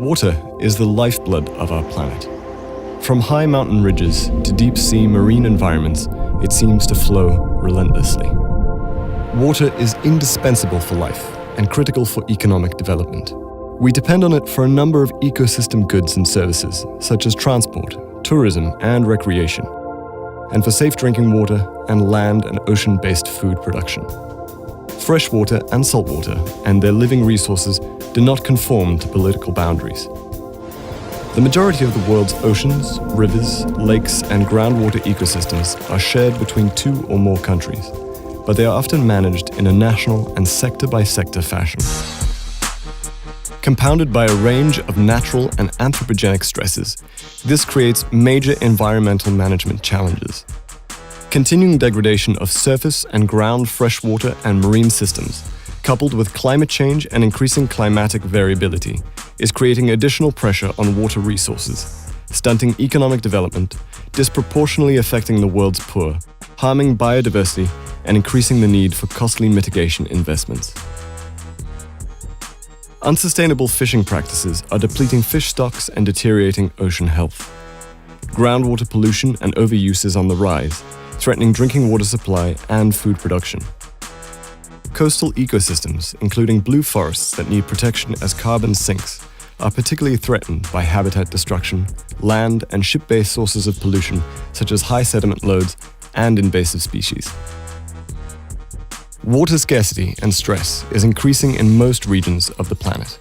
Water is the lifeblood of our planet. From high mountain ridges to deep-sea marine environments, it seems to flow relentlessly. Water is indispensable for life and critical for economic development. We depend on it for a number of ecosystem goods and services, such as transport, tourism, and recreation, and for safe drinking water and land and ocean-based food production. Freshwater and saltwater and their living resources do not conform to political boundaries. The majority of the world's oceans, rivers, lakes, and groundwater ecosystems are shared between 2 or more countries, but they are often managed in a national and sector-by-sector fashion. Compounded by a range of natural and anthropogenic stresses, this creates major environmental management challenges. Continuing degradation of surface and ground freshwater and marine systems, coupled with climate change and increasing climatic variability, is creating additional pressure on water resources, stunting economic development, disproportionately affecting the world's poor, harming biodiversity, and increasing the need for costly mitigation investments. Unsustainable fishing practices are depleting fish stocks and deteriorating ocean health. Groundwater pollution and overuse is on the rise, threatening drinking water supply and food production. Coastal ecosystems, including blue forests that need protection as carbon sinks, are particularly threatened by habitat destruction, land and ship-based sources of pollution such as high sediment loads and invasive species. Water scarcity and stress is increasing in most regions of the planet.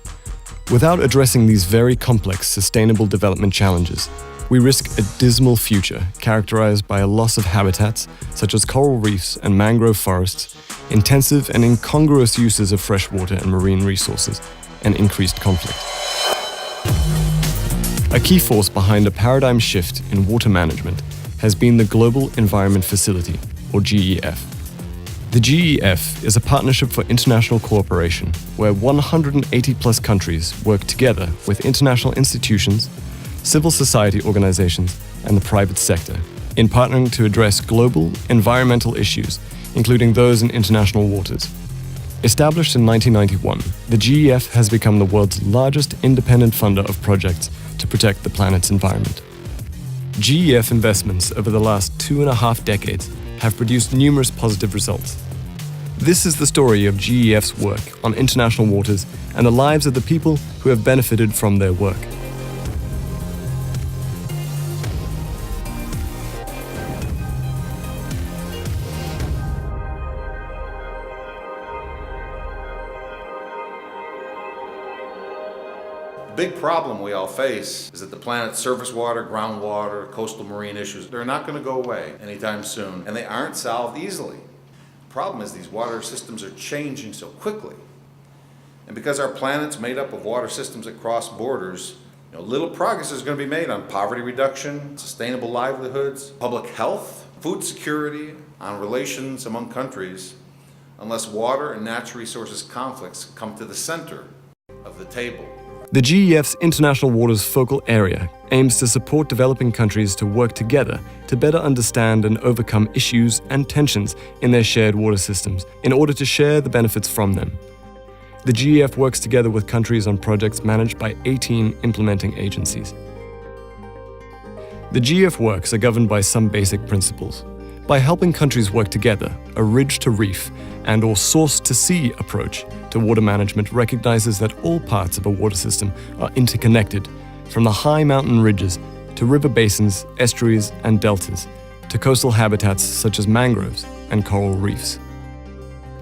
Without addressing these very complex sustainable development challenges, we risk a dismal future characterized by a loss of habitats such as coral reefs and mangrove forests, intensive and incongruous uses of freshwater and marine resources, and increased conflict. A key force behind a paradigm shift in water management has been the Global Environment Facility, or GEF. The GEF is a partnership for international cooperation where 180+ countries work together with international institutions, civil society organizations, and the private sector in partnering to address global environmental issues, including those in international waters. Established in 1991, the GEF has become the world's largest independent funder of projects to protect the planet's environment. GEF investments over the last 2.5 decades have produced numerous positive results. This is the story of GEF's work on international waters and the lives of the people who have benefited from their work. The big problem we all face is that the planet's surface water, groundwater, coastal marine issues, they're not going to go away anytime soon, and they aren't solved easily. The problem is these water systems are changing so quickly. And because our planet's made up of water systems that cross borders, little progress is going to be made on poverty reduction, sustainable livelihoods, public health, food security, on relations among countries, unless water and natural resources conflicts come to the center of the table. The GEF's International Waters Focal Area aims to support developing countries to work together to better understand and overcome issues and tensions in their shared water systems in order to share the benefits from them. The GEF works together with countries on projects managed by 18 implementing agencies. The GEF works are governed by some basic principles. By helping countries work together, a ridge-to-reef and/or source-to-sea approach to water management recognizes that all parts of a water system are interconnected, from the high mountain ridges to river basins, estuaries, and deltas, to coastal habitats such as mangroves and coral reefs.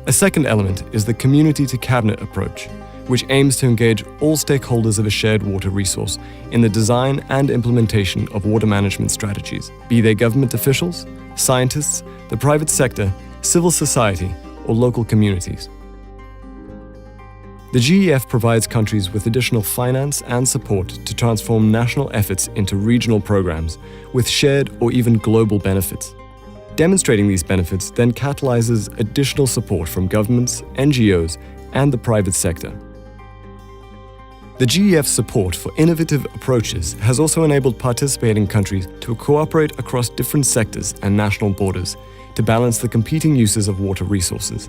A second element is the community-to-cabinet approach, which aims to engage all stakeholders of a shared water resource in the design and implementation of water management strategies, be they government officials, scientists, the private sector, civil society, or local communities. The GEF provides countries with additional finance and support to transform national efforts into regional programs with shared or even global benefits. Demonstrating these benefits then catalyzes additional support from governments, NGOs, and the private sector. The GEF's support for innovative approaches has also enabled participating countries to cooperate across different sectors and national borders to balance the competing uses of water resources.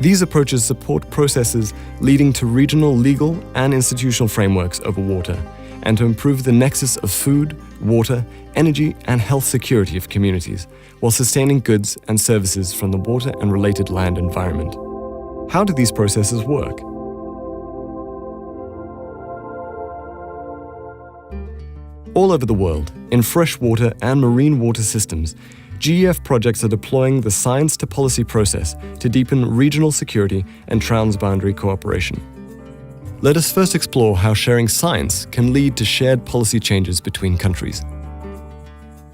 These approaches support processes leading to regional legal and institutional frameworks over water, and to improve the nexus of food, water, energy, and health security of communities, while sustaining goods and services from the water and related land environment. How do these processes work? All over the world, in freshwater and marine water systems, GEF projects are deploying the science to policy process to deepen regional security and transboundary cooperation. Let us first explore how sharing science can lead to shared policy changes between countries.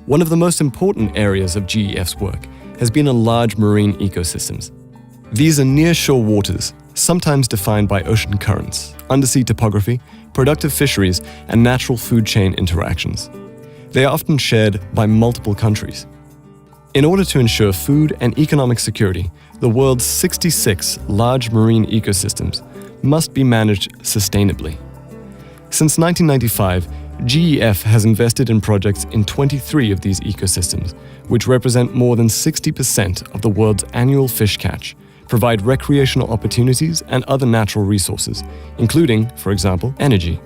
One of the most important areas of GEF's work has been on large marine ecosystems. These are near-shore waters, sometimes defined by ocean currents, undersea topography, productive fisheries, and natural food chain interactions. They are often shared by multiple countries. In order to ensure food and economic security, the world's 66 large marine ecosystems must be managed sustainably. Since 1995, GEF has invested in projects in 23 of these ecosystems, which represent more than 60% of the world's annual fish catch, provide recreational opportunities and other natural resources, including, for example, energy.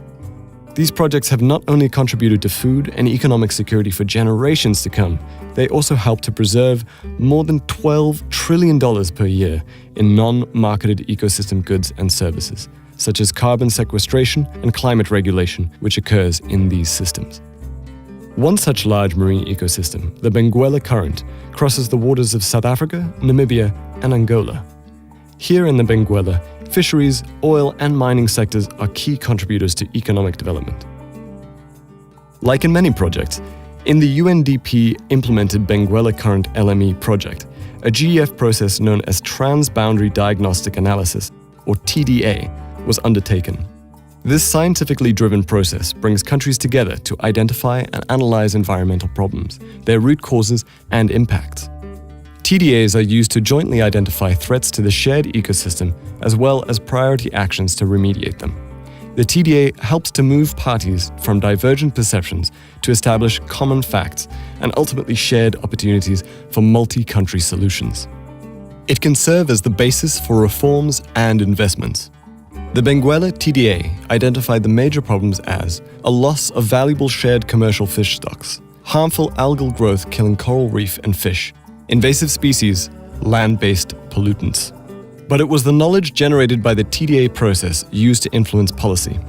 These projects have not only contributed to food and economic security for generations to come, they also help to preserve more than $12 trillion per year in non-marketed ecosystem goods and services, such as carbon sequestration and climate regulation, which occurs in these systems. One such large marine ecosystem, the Benguela Current, crosses the waters of South Africa, Namibia, and Angola. Here in the Benguela, fisheries, oil, and mining sectors are key contributors to economic development. Like in many projects, in the UNDP-implemented Benguela Current LME project, a GEF process known as Transboundary Diagnostic Analysis, or TDA, was undertaken. This scientifically driven process brings countries together to identify and analyze environmental problems, their root causes, and impacts. TDAs are used to jointly identify threats to the shared ecosystem as well as priority actions to remediate them. The TDA helps to move parties from divergent perceptions to establish common facts and ultimately shared opportunities for multi-country solutions. It can serve as the basis for reforms and investments. The Benguela TDA identified the major problems as a loss of valuable shared commercial fish stocks, harmful algal growth killing coral reef and fish, invasive species, land-based pollutants. But it was the knowledge generated by the TDA process used to influence policy.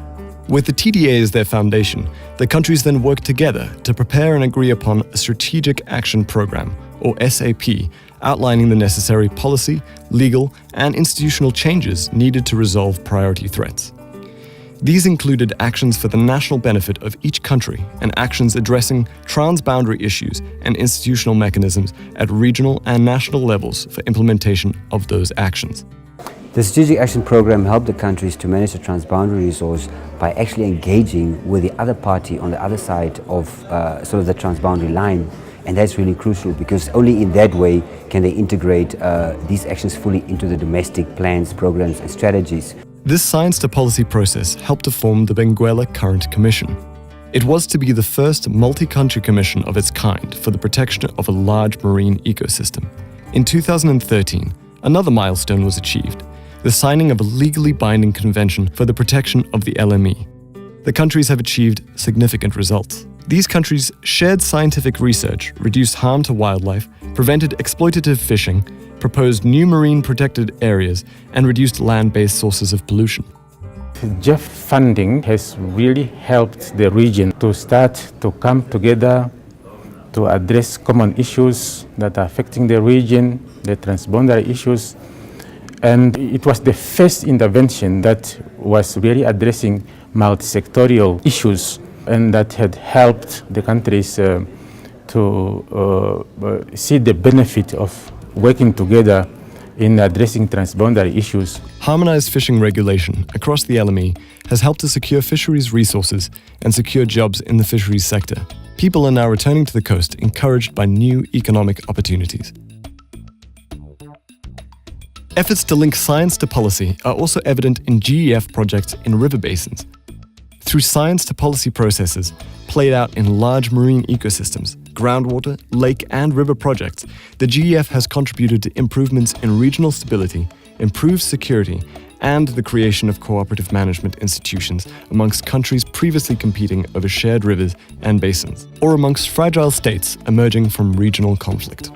With the TDA as their foundation, the countries then worked together to prepare and agree upon a Strategic Action Program, or SAP, outlining the necessary policy, legal, and institutional changes needed to resolve priority threats. These included actions for the national benefit of each country and actions addressing transboundary issues and institutional mechanisms at regional and national levels for implementation of those actions. The Strategic Action Program helped the countries to manage the transboundary resource by actually engaging with the other party on the other side of sort of the transboundary line. And that's really crucial because only in that way can they integrate these actions fully into the domestic plans, programs, and strategies. This science to policy process helped to form the Benguela Current Commission. It was to be the first multi-country commission of its kind for the protection of a large marine ecosystem. In 2013, another milestone was achieved, the signing of a legally binding convention for the protection of the LME. The countries have achieved significant results. These countries shared scientific research, reduced harm to wildlife, prevented exploitative fishing, proposed new marine protected areas, and reduced land-based sources of pollution. GEF funding has really helped the region to start to come together to address common issues that are affecting the region, the transboundary issues. And it was the first intervention that was really addressing multi-sectorial issues and that had helped the countries to see the benefit of working together in addressing transboundary issues. Harmonized fishing regulation across the LME has helped to secure fisheries resources and secure jobs in the fisheries sector. People are now returning to the coast, encouraged by new economic opportunities. Efforts to link science to policy are also evident in GEF projects in river basins. Through science to policy processes played out in large marine ecosystems, groundwater, lake and river projects, the GEF has contributed to improvements in regional stability, improved security, and the creation of cooperative management institutions amongst countries previously competing over shared rivers and basins, or amongst fragile states emerging from regional conflict.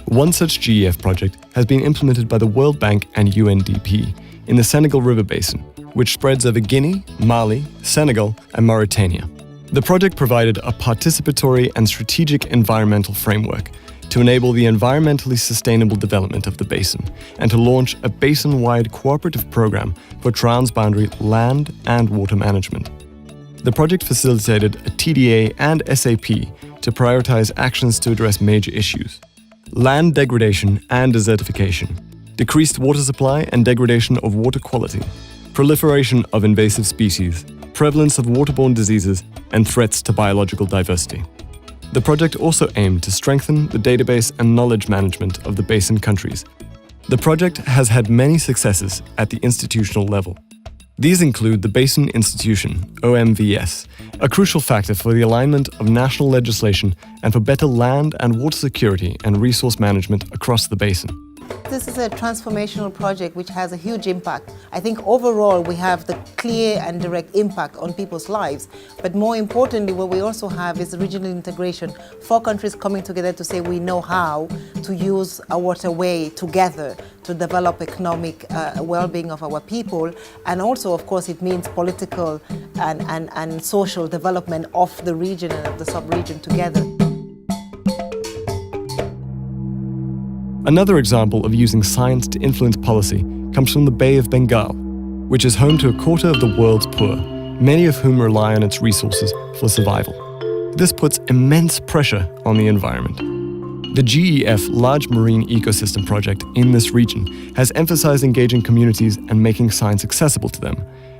One such GEF project has been implemented by the World Bank and UNDP in the Senegal River Basin, which spreads over Guinea, Mali, Senegal, and Mauritania. The project provided a participatory and strategic environmental framework to enable the environmentally sustainable development of the basin and to launch a basin-wide cooperative program for transboundary land and water management. The project facilitated a TDA and SAP to prioritize actions to address major issues: land degradation and desertification, decreased water supply and degradation of water quality, proliferation of invasive species, prevalence of waterborne diseases, and threats to biological diversity. The project also aimed to strengthen the database and knowledge management of the basin countries. The project has had many successes at the institutional level. These include the Basin Institution, OMVS, a crucial factor for the alignment of national legislation and for better land and water security and resource management across the basin. This is a transformational project which has a huge impact. I think overall we have the clear and direct impact on people's lives, but more importantly what we also have is regional integration. 4 countries coming together to say we know how to use our waterway together to develop economic well-being of our people, and also of course it means political and social development of the region and of the sub-region together. Another example of using science to influence policy comes from the Bay of Bengal, which is home to a quarter of the world's poor, many of whom rely on its resources for survival. This puts immense pressure on the environment. The GEF Large Marine Ecosystem Project in this region has emphasized engaging communities and making science accessible to them,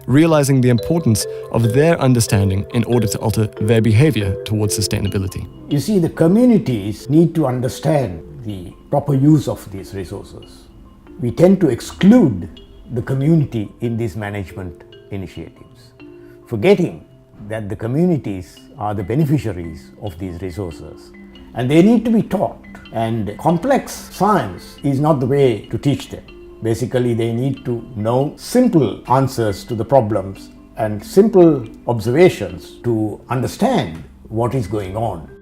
realizing the importance of their understanding in order to alter their behavior towards sustainability. You see, the communities need to understand the proper use of these resources. We tend to exclude the community in these management initiatives, forgetting that the communities are the beneficiaries of these resources and they need to be taught. And complex science is not the way to teach them. Basically, they need to know simple answers to the problems and simple observations to understand what is going on.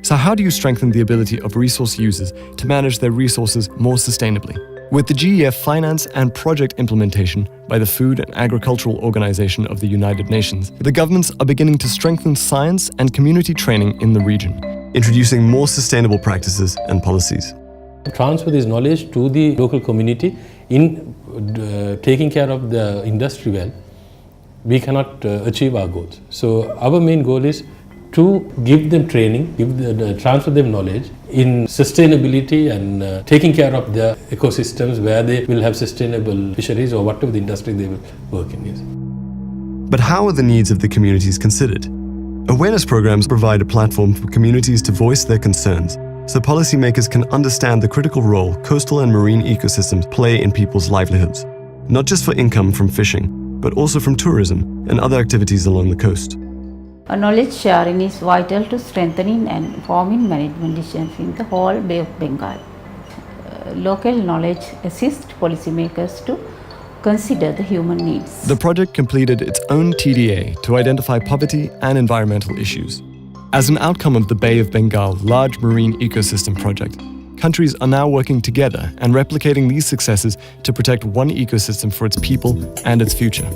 So how do you strengthen the ability of resource users to manage their resources more sustainably? With the GEF finance and project implementation by the Food and Agricultural Organization of the United Nations, the governments are beginning to strengthen science and community training in the region, introducing more sustainable practices and policies. Transfer this knowledge to the local community in taking care of the industry well, we cannot achieve our goals. So our main goal is to give them training, transfer them knowledge in sustainability and taking care of the ecosystems where they will have sustainable fisheries or whatever the industry they will work in. Yes. But how are the needs of the communities considered? Awareness programs provide a platform for communities to voice their concerns, so policymakers can understand the critical role coastal and marine ecosystems play in people's livelihoods, not just for income from fishing, but also from tourism and other activities along the coast. Knowledge sharing is vital to strengthening and informing management decisions in the whole Bay of Bengal. Local knowledge assists policymakers to consider the human needs. The project completed its own TDA to identify poverty and environmental issues. As an outcome of the Bay of Bengal Large Marine Ecosystem Project, countries are now working together and replicating these successes to protect one ecosystem for its people and its future.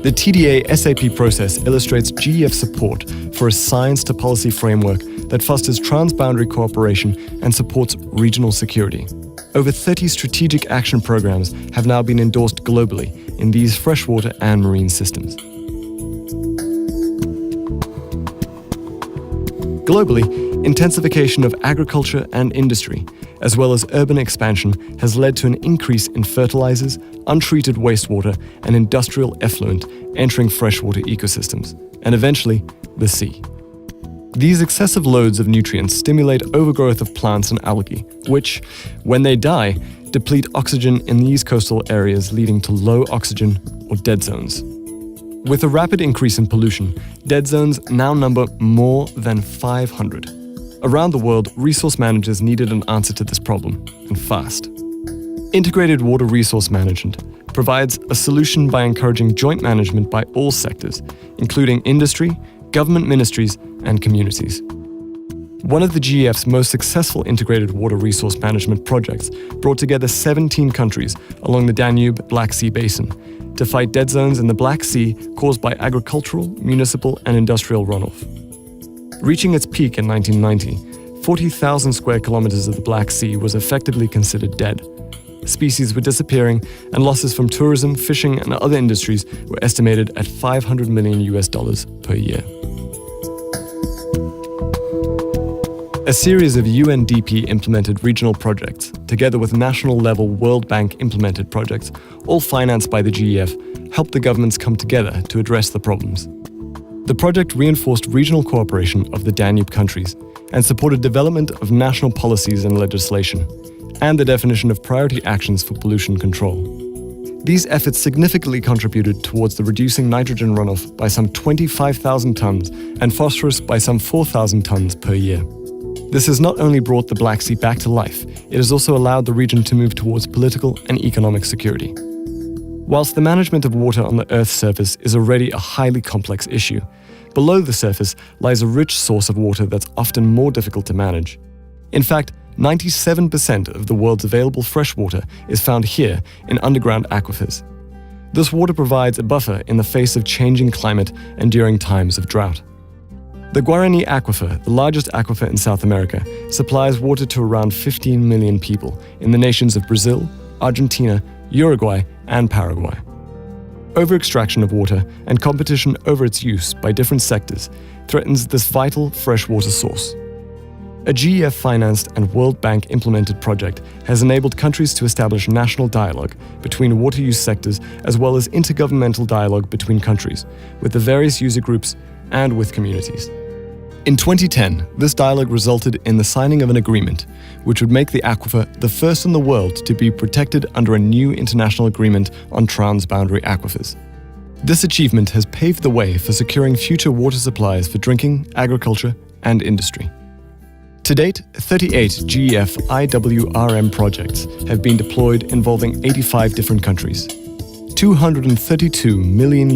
The TDA SAP process illustrates GEF support for a science-to-policy framework that fosters transboundary cooperation and supports regional security. Over 30 strategic action programs have now been endorsed globally in these freshwater and marine systems. Globally, intensification of agriculture and industry, as well as urban expansion, has led to an increase in fertilizers, untreated wastewater, and industrial effluent entering freshwater ecosystems, and eventually, the sea. These excessive loads of nutrients stimulate overgrowth of plants and algae, which, when they die, deplete oxygen in these coastal areas, leading to low oxygen or dead zones. With a rapid increase in pollution, dead zones now number more than 500. Around the world, resource managers needed an answer to this problem, and fast. Integrated water resource management provides a solution by encouraging joint management by all sectors, including industry, government ministries, and communities. One of the GEF's most successful integrated water resource management projects brought together 17 countries along the Danube-Black Sea basin to fight dead zones in the Black Sea caused by agricultural, municipal, and industrial runoff. Reaching its peak in 1990, 40,000 square kilometers of the Black Sea was effectively considered dead. Species were disappearing, and losses from tourism, fishing, and other industries were estimated at $500 million per year. A series of UNDP-implemented regional projects, together with national-level World Bank-implemented projects, all financed by the GEF, helped the governments come together to address the problems. The project reinforced regional cooperation of the Danube countries and supported development of national policies and legislation, and the definition of priority actions for pollution control. These efforts significantly contributed towards the reducing nitrogen runoff by some 25,000 tons and phosphorus by some 4,000 tons per year. This has not only brought the Black Sea back to life, it has also allowed the region to move towards political and economic security. Whilst the management of water on the Earth's surface is already a highly complex issue, below the surface lies a rich source of water that's often more difficult to manage. In fact, 97% of the world's available fresh water is found here in underground aquifers. This water provides a buffer in the face of changing climate and during times of drought. The Guarani Aquifer, the largest aquifer in South America, supplies water to around 15 million people in the nations of Brazil, Argentina, Uruguay, and Paraguay. Over-extraction of water and competition over its use by different sectors threatens this vital freshwater source. A GEF-financed and World Bank-implemented project has enabled countries to establish national dialogue between water use sectors as well as intergovernmental dialogue between countries, with the various user groups and with communities. In 2010, this dialogue resulted in the signing of an agreement which would make the aquifer the first in the world to be protected under a new international agreement on transboundary aquifers. This achievement has paved the way for securing future water supplies for drinking, agriculture, and industry. To date, 38 GEF IWRM projects have been deployed involving 85 different countries. $232 million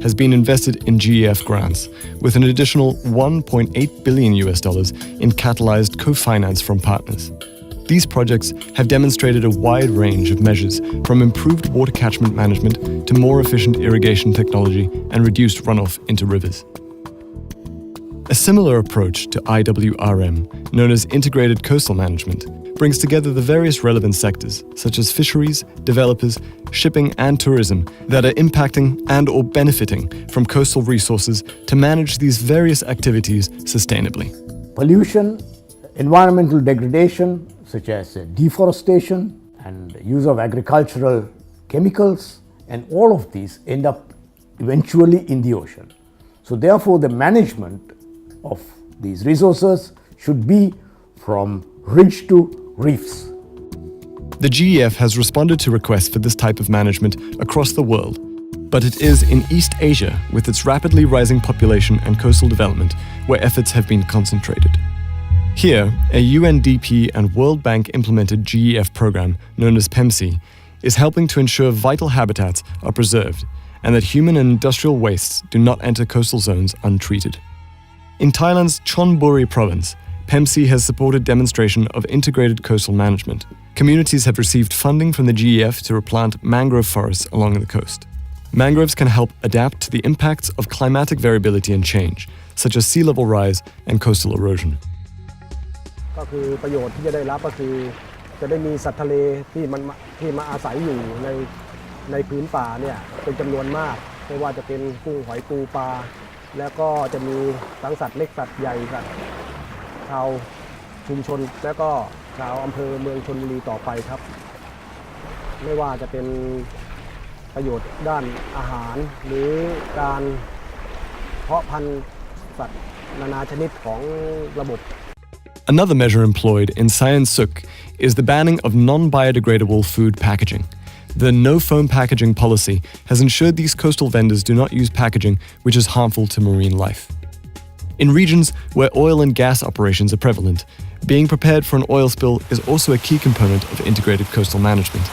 has been invested in GEF grants, with an additional $1.8 billion in catalyzed co-finance from partners. These projects have demonstrated a wide range of measures, from improved water catchment management to more efficient irrigation technology and reduced runoff into rivers. A similar approach to IWRM, known as Integrated Coastal Management, brings together the various relevant sectors, such as fisheries, developers, shipping, and tourism, that are impacting and/or benefiting from coastal resources to manage these various activities sustainably. Pollution, environmental degradation, such as deforestation and use of agricultural chemicals, and all of these end up eventually in the ocean. So therefore, the management of these resources should be from ridge to reefs. The GEF has responded to requests for this type of management across the world, but it is in East Asia, with its rapidly rising population and coastal development, where efforts have been concentrated. Here, a UNDP and World Bank implemented GEF program known as PEMC is helping to ensure vital habitats are preserved and that human and industrial wastes do not enter coastal zones untreated. In Thailand's Chonburi province, PEMC has supported demonstration of integrated coastal management. Communities have received funding from the GEF to replant mangrove forests along the coast. Mangroves can help adapt to the impacts of climatic variability and change, such as sea level rise and coastal erosion. ก็คือประโยชน์ที่จะได้รับก็คือจะได้มีสัตว์ทะเลที่มาอาศัยอยู่ในพื้นป่าเนี่ยเป็นจำนวนมากไม่ว่าจะเป็นกุ้งหอยปูปลาแล้วก็จะมีทั้งสัตว์เล็กสัตว์ใหญ่สัตว์ชาวชุมชนและก็ชาวอำเภอเมืองชลบุรีต่อไปครับไม่ว่าจะเป็นประโยชน์ด้านอาหารหรือการเพาะพันธุ์สัตว์นานาชนิดของระบบ Another measure employed in Sayan Suk is the banning of non-biodegradable food packaging. The no-foam packaging policy has ensured these coastal vendors do not use packaging which is harmful to marine life. In regions where oil and gas operations are prevalent, being prepared for an oil spill is also a key component of integrated coastal management.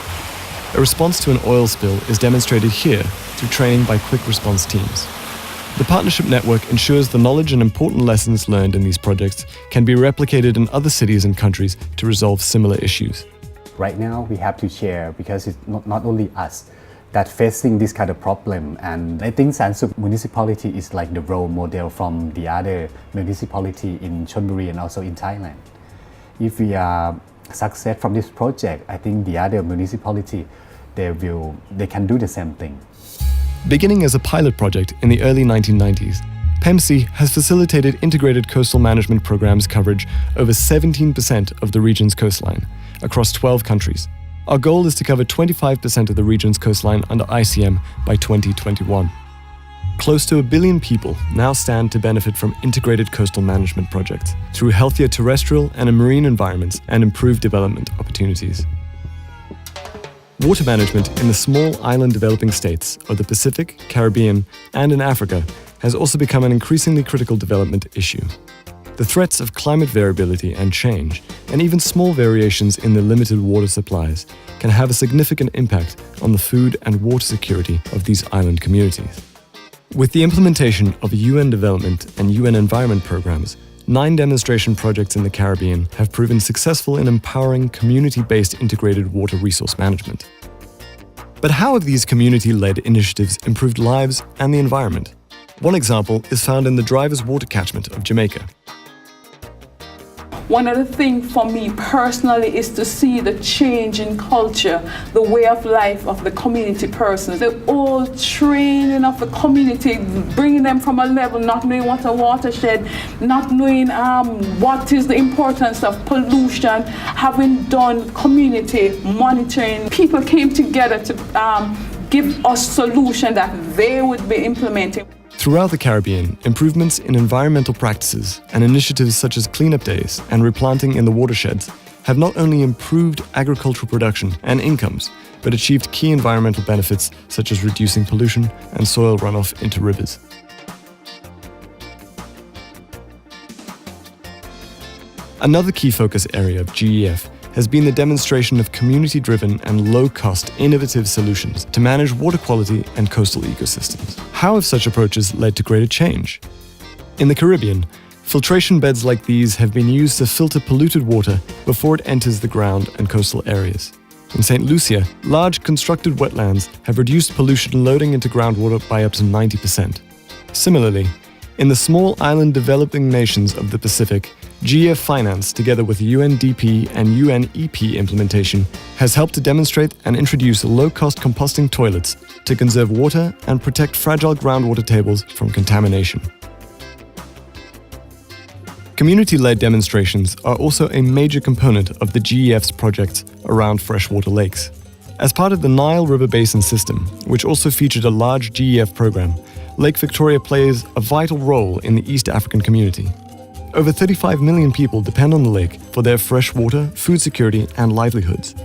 A response to an oil spill is demonstrated here through training by quick response teams. The partnership network ensures the knowledge and important lessons learned in these projects can be replicated in other cities and countries to resolve similar issues. Right now, we have to share because it's not only us that facing this kind of problem, and I think Sansuk municipality is like the role model from the other municipality in Chonburi and also in Thailand. If we are success from this project, I think the other municipality they can do the same thing. Beginning as a pilot project in the early 1990s, PEMC has facilitated integrated coastal management programs coverage over 17% of the region's coastline across 12 countries. Our goal is to cover 25% of the region's coastline under ICM by 2021. Close to 1 billion people now stand to benefit from integrated coastal management projects through healthier terrestrial and marine environments and improved development opportunities. Water management in the small island developing states of the Pacific, Caribbean, and in Africa has also become an increasingly critical development issue. The threats of climate variability and change, and even small variations in the limited water supplies, can have a significant impact on the food and water security of these island communities. With the implementation of UN development and UN environment programs, 9 demonstration projects in the Caribbean have proven successful in empowering community-based integrated water resource management. But how have these community-led initiatives improved lives and the environment? One example is found in the Drivers Water Catchment of Jamaica. One of the things for me personally is to see the change in culture, the way of life of the community persons, the whole training of the community, bringing them from a level not knowing what a watershed, not knowing what is the importance of pollution, having done community monitoring. People came together to give us solutions that they would be implementing. Throughout the Caribbean, improvements in environmental practices and initiatives such as cleanup days and replanting in the watersheds have not only improved agricultural production and incomes, but achieved key environmental benefits such as reducing pollution and soil runoff into rivers. Another key focus area of GEF has been the demonstration of community-driven and low-cost innovative solutions to manage water quality and coastal ecosystems. How have such approaches led to greater change? In the Caribbean, filtration beds like these have been used to filter polluted water before it enters the ground and coastal areas. In St. Lucia, large constructed wetlands have reduced pollution loading into groundwater by up to 90%. Similarly, in the small island developing nations of the Pacific, GEF Finance, together with UNDP and UNEP implementation, has helped to demonstrate and introduce low-cost composting toilets to conserve water and protect fragile groundwater tables from contamination. Community-led demonstrations are also a major component of the GEF's projects around freshwater lakes. As part of the Nile River Basin system, which also featured a large GEF program, Lake Victoria plays a vital role in the East African community. Over 35 million people depend on the lake for their fresh water, food security, and livelihoods.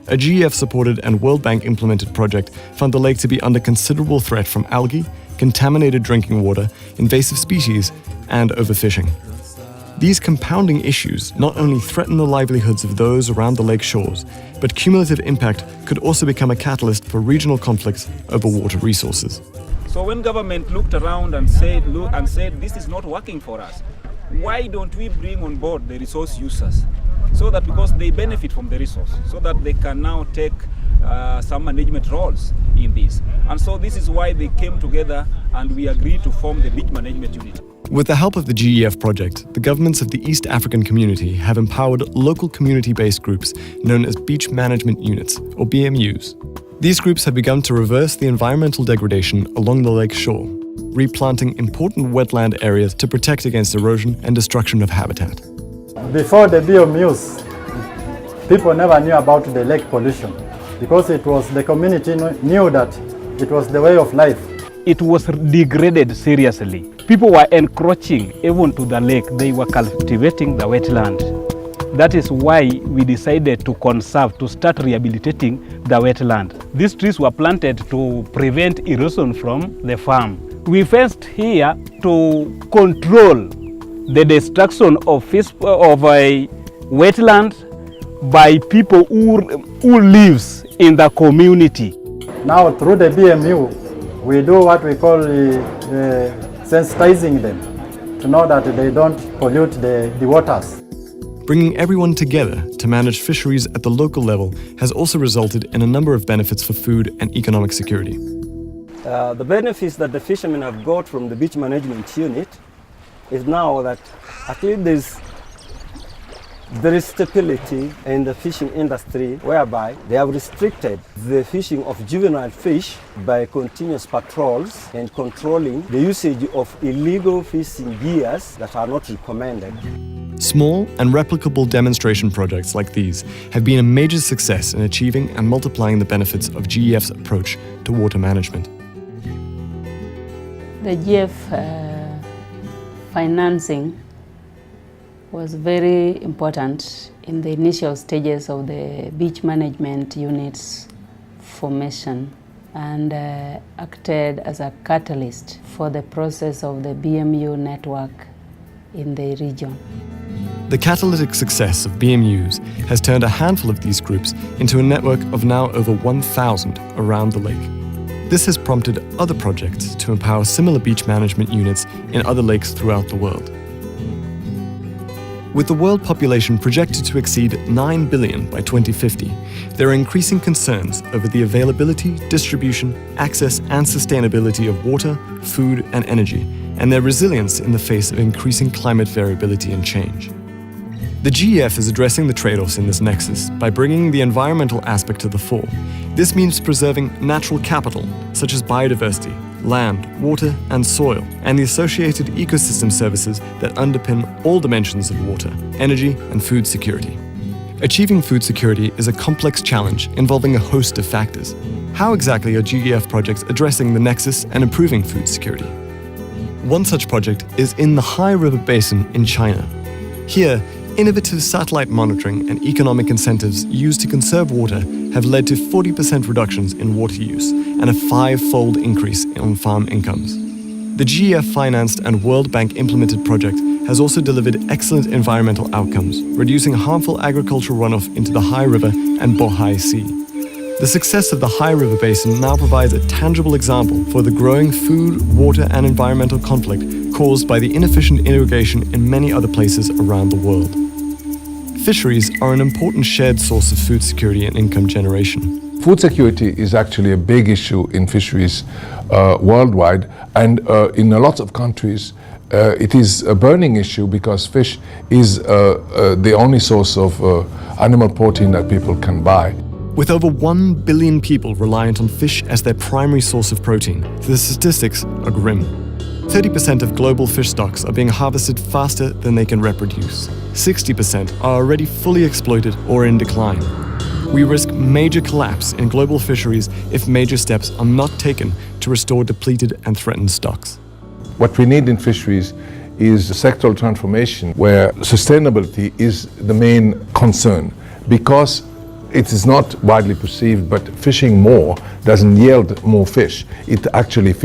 A GEF-supported and World Bank-implemented project found the lake to be under considerable threat from algae, contaminated drinking water, invasive species, and overfishing. These compounding issues not only threaten the livelihoods of those around the lake shores, but cumulative impact could also become a catalyst for regional conflicts over water resources. So when government looked around and said, this is not working for us, why don't we bring on board the resource users so that because they benefit from the resource, so that they can now take some management roles in this. And so this is why they came together and we agreed to form the beach management unit. With the help of the GEF project, the governments of the East African community have empowered local community-based groups known as beach management units, or BMUs. These groups have begun to reverse the environmental degradation along the lake shore, replanting important wetland areas to protect against erosion and destruction of habitat. Before the BMUs, people never knew about the lake pollution because it was the community knew that it was the way of life. It was degraded seriously. People were encroaching even to the lake. They were cultivating the wetland. That is why we decided to conserve, to start rehabilitating the wetland. These trees were planted to prevent erosion from the farm. We fenced here to control the destruction of wetland by people who lives in the community. Now through the BMU, we do what we call sensitizing them to know that they don't pollute the waters. Bringing everyone together to manage fisheries at the local level has also resulted in a number of benefits for food and economic security. The benefits that the fishermen have got from the beach management unit is now that at least there is stability in the fishing industry, whereby they have restricted the fishing of juvenile fish by continuous patrols and controlling the usage of illegal fishing gears that are not recommended. Small and replicable demonstration projects like these have been a major success in achieving and multiplying the benefits of GEF's approach to water management. The GEF financing was very important in the initial stages of the beach management unit's formation and acted as a catalyst for the process of the BMU network in the region. The catalytic success of BMUs has turned a handful of these groups into a network of now over 1,000 around the lake. This has prompted other projects to empower similar beach management units in other lakes throughout the world. With the world population projected to exceed 9 billion by 2050, there are increasing concerns over the availability, distribution, access, and sustainability of water, food, and energy, and their resilience in the face of increasing climate variability and change. The GEF is addressing the trade-offs in this nexus by bringing the environmental aspect to the fore. This means preserving natural capital, such as biodiversity, land, water, and soil, and the associated ecosystem services that underpin all dimensions of water, energy, and food security. Achieving food security is a complex challenge involving a host of factors. How exactly are GEF projects addressing the nexus and improving food security? One such project is in the Hai River Basin in China. Here, innovative satellite monitoring and economic incentives used to conserve water have led to 40% reductions in water use and a 5-fold increase in farm incomes. The GEF-financed and World Bank-implemented project has also delivered excellent environmental outcomes, reducing harmful agricultural runoff into the Hai River and Bohai Sea. The success of the Hai River Basin now provides a tangible example for the growing food, water, and environmental conflict caused by the inefficient irrigation in many other places around the world. Fisheries are an important shared source of food security and income generation. Food security is actually a big issue in fisheries worldwide, and in lots of countries it is a burning issue because fish is the only source of animal protein that people can buy. With over 1 billion people reliant on fish as their primary source of protein, the statistics are grim. 30% of global fish stocks are being harvested faster than they can reproduce. 60% are already fully exploited or in decline. We risk major collapse in global fisheries if major steps are not taken to restore depleted and threatened stocks. What we need in fisheries is a sectoral transformation where sustainability is the main concern, because it is not widely perceived, but fishing more doesn't yield more fish. It actually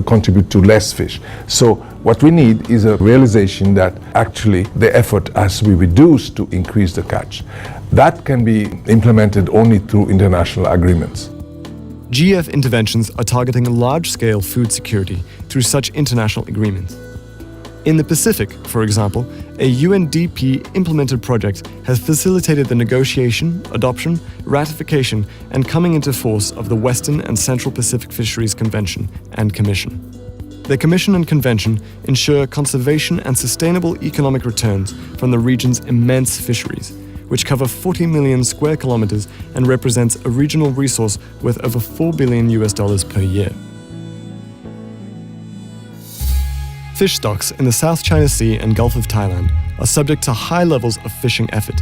contribute to less fish. So what we need is a realization that actually the effort has to be reduced to increase the catch. That can be implemented only through international agreements. GEF interventions are targeting large-scale food security through such international agreements. In the Pacific, for example, a UNDP-implemented project has facilitated the negotiation, adoption, ratification, and coming into force of the Western and Central Pacific Fisheries Convention and Commission. The Commission and Convention ensure conservation and sustainable economic returns from the region's immense fisheries, which cover 40 million square kilometers and represents a regional resource worth over $4 billion per year. Fish stocks in the South China Sea and Gulf of Thailand are subject to high levels of fishing effort,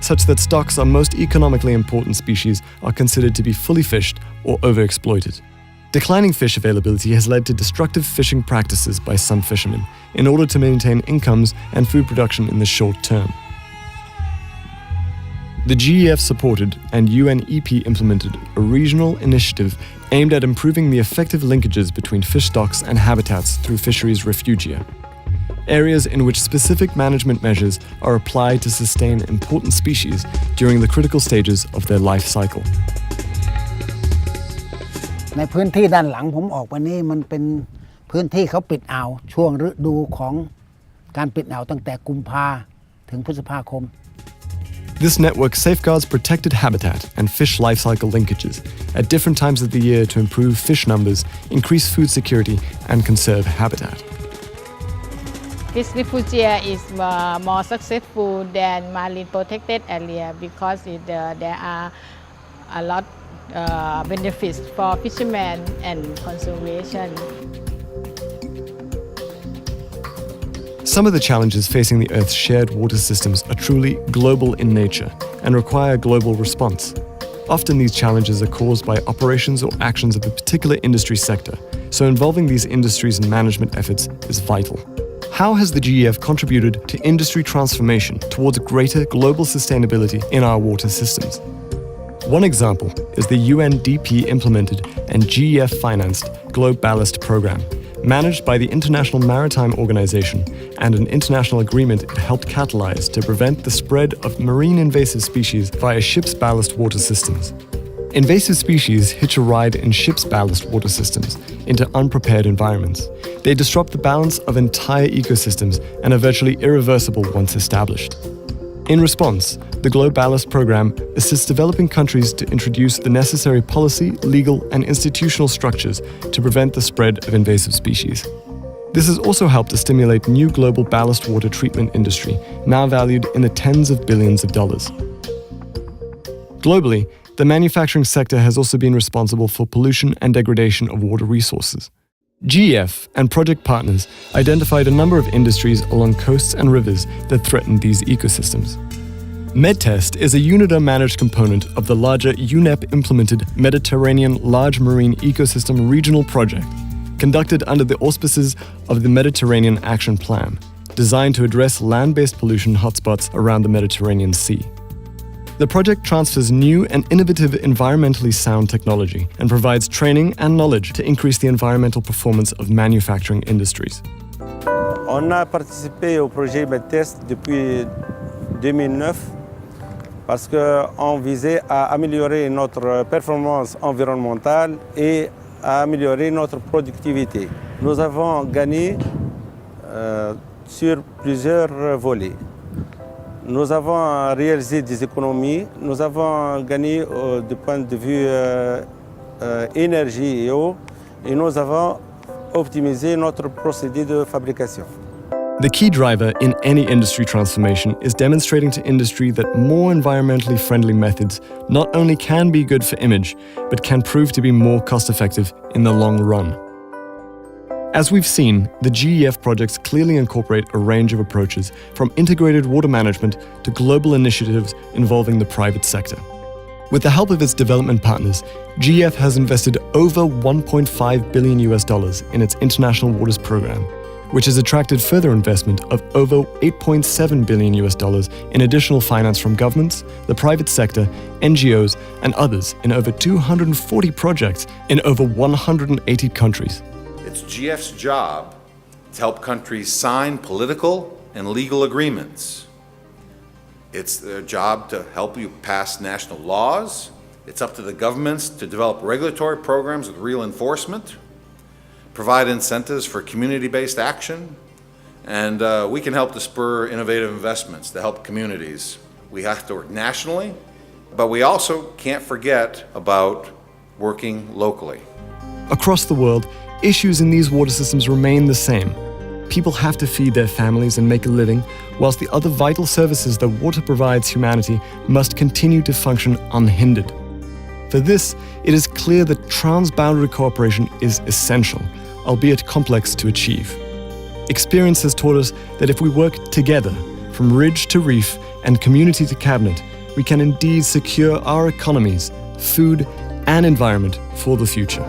such that stocks of most economically important species are considered to be fully fished or overexploited. Declining fish availability has led to destructive fishing practices by some fishermen in order to maintain incomes and food production in the short term. The GEF supported and UNEP implemented a regional initiative aimed at improving the effective linkages between fish stocks and habitats through fisheries refugia. areas in which specific management measures are applied to sustain important species during the critical stages of their life cycle. ในพื้นที่ด้านหลังผมออกไปนี่มันเป็นพื้นที่เขาปิดอ่าวช่วงฤดูของการปิดอ่าวตั้งแต่กุมภาถึงพฤษภาคม This network safeguards protected habitat and fish life cycle linkages at different times of the year to improve fish numbers, increase food security, and conserve habitat. Fish refugia is more successful than marine protected area because there are a lot benefits for fishermen and conservation. Some of the challenges facing the Earth's shared water systems are truly global in nature and require global response. Often these challenges are caused by operations or actions of a particular industry sector, so involving these industries in management efforts is vital. How has the GEF contributed to industry transformation towards greater global sustainability in our water systems? One example is the UNDP implemented and GEF financed Globe Ballast Program, managed by the International Maritime Organization, and an international agreement it helped catalyze to prevent the spread of marine invasive species via ships' ballast water systems. Invasive species hitch a ride in ships' ballast water systems into unprepared environments. They disrupt the balance of entire ecosystems and are virtually irreversible once established. In response, the Globe Ballast Program assists developing countries to introduce the necessary policy, legal, and institutional structures to prevent the spread of invasive species. This has also helped to stimulate new global ballast water treatment industry, now valued in the tens of billions of dollars. Globally, the manufacturing sector has also been responsible for pollution and degradation of water resources. GEF and project partners identified a number of industries along coasts and rivers that threaten these ecosystems. MedTest is a UNIDO-managed component of the larger UNEP-implemented Mediterranean Large Marine Ecosystem Regional Project, conducted under the auspices of the Mediterranean Action Plan, designed to address land-based pollution hotspots around the Mediterranean Sea. The project transfers new and innovative environmentally sound technology and provides training and knowledge to increase the environmental performance of manufacturing industries. On a participé au projet MedTest depuis 2009 parce qu'on visait à améliorer notre performance environnementale et à améliorer notre productivité. Nous avons gagné sur plusieurs volets. Nous avons réalisé des économies, nous avons gagné du point de vue énergie et eau, et nous avons optimisé notre procédé de fabrication. The key driver in any industry transformation is demonstrating to industry that more environmentally friendly methods not only can be good for image, but can prove to be more cost-effective in the long run. As we've seen, the GEF projects clearly incorporate a range of approaches, from integrated water management to global initiatives involving the private sector. With the help of its development partners, GEF has invested over $1.5 billion in its International Waters Program, which has attracted further investment of over $8.7 billion in additional finance from governments, the private sector, NGOs, and others in over 240 projects in over 180 countries. It's GEF's job to help countries sign political and legal agreements. It's their job to help you pass national laws. It's up to the governments to develop regulatory programs with real enforcement, provide incentives for community-based action, and we can help to spur innovative investments to help communities. We have to work nationally, but we also can't forget about working locally. Across the world, issues in these water systems remain the same. People have to feed their families and make a living, whilst the other vital services that water provides humanity must continue to function unhindered. For this, it is clear that transboundary cooperation is essential, albeit complex to achieve. Experience has taught us that if we work together, from ridge to reef and community to cabinet, we can indeed secure our economies, food, and environment for the future.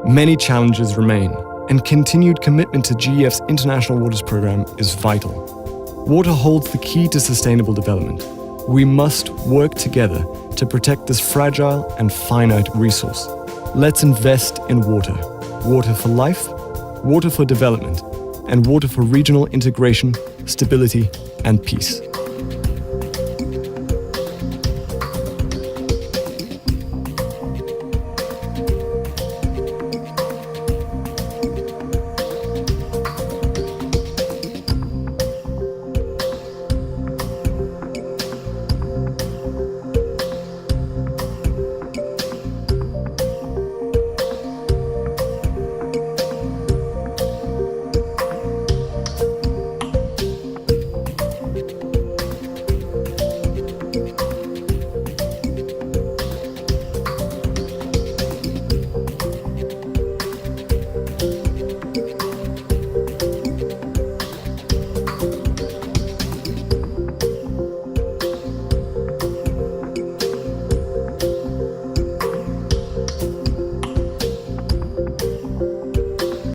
Many challenges remain, and continued commitment to GEF's International Waters Program is vital. Water holds the key to sustainable development. We must work together to protect this fragile and finite resource. Let's invest in water. Water for life, water for development, and water for regional integration, stability, and peace.